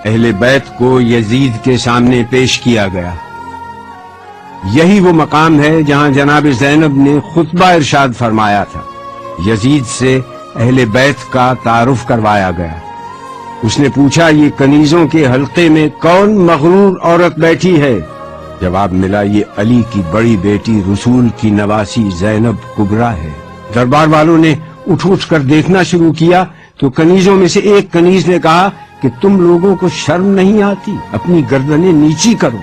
اہل بیت کو یزید کے سامنے پیش کیا گیا۔ یہی وہ مقام ہے جہاں جناب زینب نے خطبہ ارشاد فرمایا تھا۔ یزید سے اہل بیت کا تعارف کروایا گیا۔ اس نے پوچھا، یہ کنیزوں کے حلقے میں کون مغرور عورت بیٹھی ہے؟ جواب ملا، یہ علی کی بڑی بیٹی رسول کی نواسی زینب کبریٰ ہے۔ دربار والوں نے اٹھ کر دیکھنا شروع کیا تو کنیزوں میں سے ایک کنیز نے کہا کہ تم لوگوں کو شرم نہیں آتی؟ اپنی گردنیں نیچی کرو۔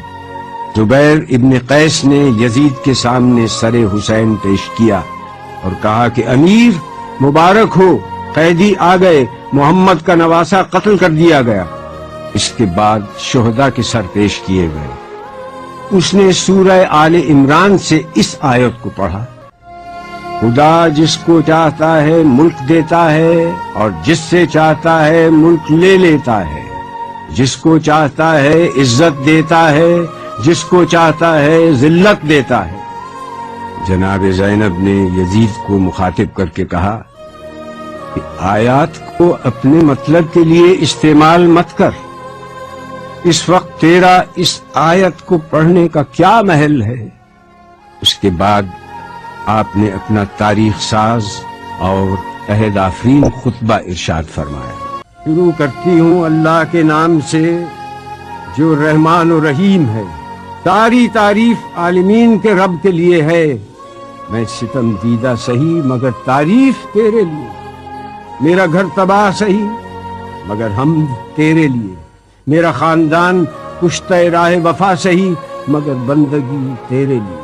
زبیر ابن قیس نے یزید کے سامنے سر حسین پیش کیا اور کہا کہ امیر مبارک ہو، قیدی آ گئے، محمد کا نواسہ قتل کر دیا گیا۔ اس کے بعد شہداء کے سر پیش کیے گئے۔ اس نے سورہ آل عمران سے اس آیت کو پڑھا، خدا جس کو چاہتا ہے ملک دیتا ہے اور جس سے چاہتا ہے ملک لے لیتا ہے، جس کو چاہتا ہے عزت دیتا ہے، جس کو چاہتا ہے ذلت دیتا ہے۔ جناب زینب نے یزید کو مخاطب کر کے کہا کہ آیات کو اپنے مطلب کے لیے استعمال مت کر، اس وقت تیرا اس آیت کو پڑھنے کا کیا محل ہے؟ اس کے بعد آپ نے اپنا تاریخ ساز اور عہد آفرین خطبہ ارشاد فرمایا۔ شروع کرتی ہوں اللہ کے نام سے جو رحمان و رحیم ہے۔ ساری تعریف عالمین کے رب کے لیے ہے۔ میں ستم دیدہ سہی مگر تعریف تیرے لیے، میرا گھر تباہ سہی مگر ہم تیرے لیے، میرا خاندان کشتہ راہ وفا سہی مگر بندگی تیرے لیے،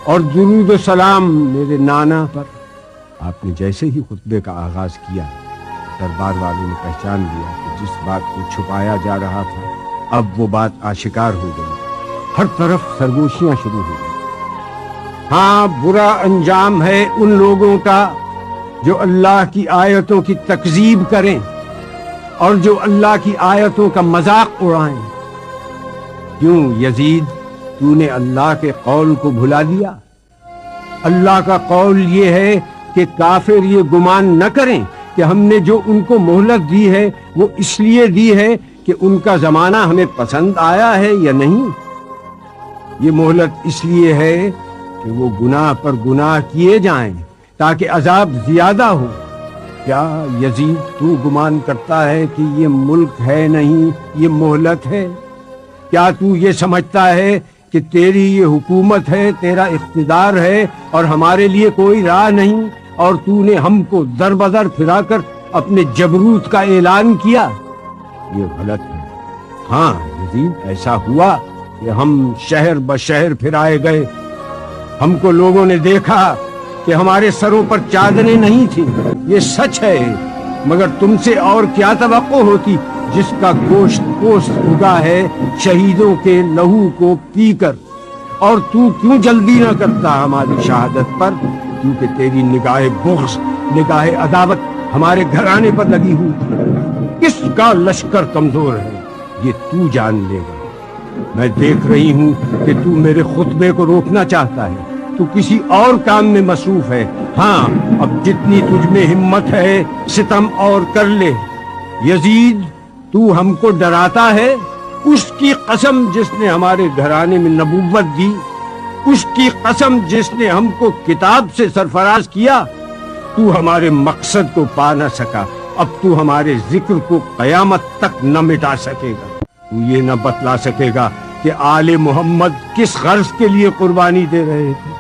اور درود و سلام میرے نانا پر۔ آپ نے جیسے ہی خطبے کا آغاز کیا، دربار والوں نے پہچان لیا کہ جس بات کو چھپایا جا رہا تھا اب وہ بات آشکار ہو گئی۔ ہر طرف سرگوشیاں شروع ہو گئی۔ ہاں، برا انجام ہے ان لوگوں کا جو اللہ کی آیتوں کی تکذیب کریں اور جو اللہ کی آیتوں کا مذاق اڑائیں۔ کیوں یزید، تو نے اللہ کے قول کو بھلا دیا؟ اللہ کا قول یہ ہے کہ کافر یہ گمان نہ کریں کہ ہم نے جو ان کو مہلت دی ہے وہ اس لیے دی ہے کہ ان کا زمانہ ہمیں پسند آیا ہے یا نہیں۔ یہ مہلت اس لیے ہے کہ وہ گناہ پر گناہ کیے جائیں تاکہ عذاب زیادہ ہو۔ کیا یزید تو گمان کرتا ہے کہ یہ ملک ہے نہیں، یہ مہلت ہے؟ کیا تو یہ سمجھتا ہے کہ تیری یہ حکومت ہے، تیرا اقتدار ہے اور ہمارے لیے کوئی راہ نہیں، اور تو نے ہم کو در بدر پھرا کر اپنے جبروت کا اعلان کیا؟ یہ غلط ہے۔ ہاں یزید، ایسا ہوا کہ ہم شہر بشہر پھرائے گئے، ہم کو لوگوں نے دیکھا کہ ہمارے سروں پر چادریں نہیں تھیں، یہ سچ ہے، مگر تم سے اور کیا توقع ہوتی جس کا گوشت پوست اگا ہے شہیدوں کے لہو کو پی کر؟ اور تو کیوں جلدی نہ کرتا ہماری شہادت پر؟ کیونکہ تیری نگاہ بغض، نگاہ عداوت ہمارے گھرانے پر لگی ہوئی۔ کس کا لشکر کمزور ہے یہ تو جان لے گا۔ میں دیکھ رہی ہوں کہ تو میرے خطبے کو روکنا چاہتا ہے، تو کسی اور کام میں مصروف ہے۔ ہاں، اب جتنی تجھ میں ہمت ہے ستم اور کر لے۔ یزید، تو ہم کو ڈراتا ہے؟ اس کی قسم جس نے ہمارے گھرانے میں نبوت دی، اس کی قسم جس نے ہم کو کتاب سے سرفراز کیا، تو ہمارے مقصد کو پا نہ سکا، اب تو ہمارے ذکر کو قیامت تک نہ مٹا سکے گا۔ تو یہ نہ بتلا سکے گا کہ آل محمد کس غرض کے لیے قربانی دے رہے تھے۔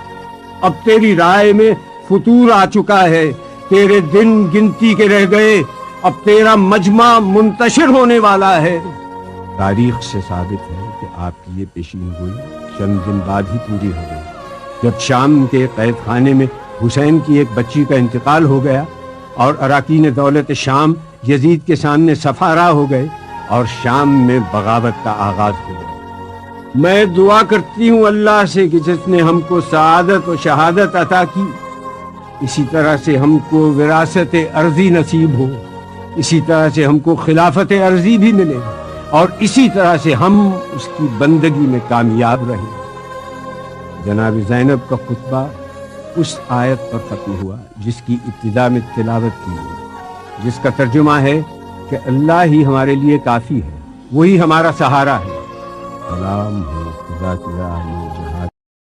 اب تیری رائے میں فتور آ چکا ہے، تیرے دن گنتی کے رہ گئے، اب تیرا مجمع منتشر ہونے والا ہے۔ تاریخ سے ثابت ہے کہ آپ کی یہ پیشین گوئی چند دن بعد ہی پوری ہو گئی، جب شام کے قید خانے میں حسین کی ایک بچی کا انتقال ہو گیا اور اراکین دولت شام یزید کے سامنے سفارا ہو گئے اور شام میں بغاوت کا آغاز ہو گیا۔ میں دعا کرتی ہوں اللہ سے کہ جس نے ہم کو سعادت و شہادت عطا کی، اسی طرح سے ہم کو وراثت ارضی نصیب ہو، اسی طرح سے ہم کو خلافت ارضی بھی ملے، اور اسی طرح سے ہم اس کی بندگی میں کامیاب رہیں۔ جناب زینب کا خطبہ اس آیت پر ختم ہوا جس کی ابتدا میں تلاوت کی گئی، جس کا ترجمہ ہے کہ اللہ ہی ہمارے لیے کافی ہے، وہی ہمارا سہارا ہے۔ سلام ہو خدا کی راہ میں جہاں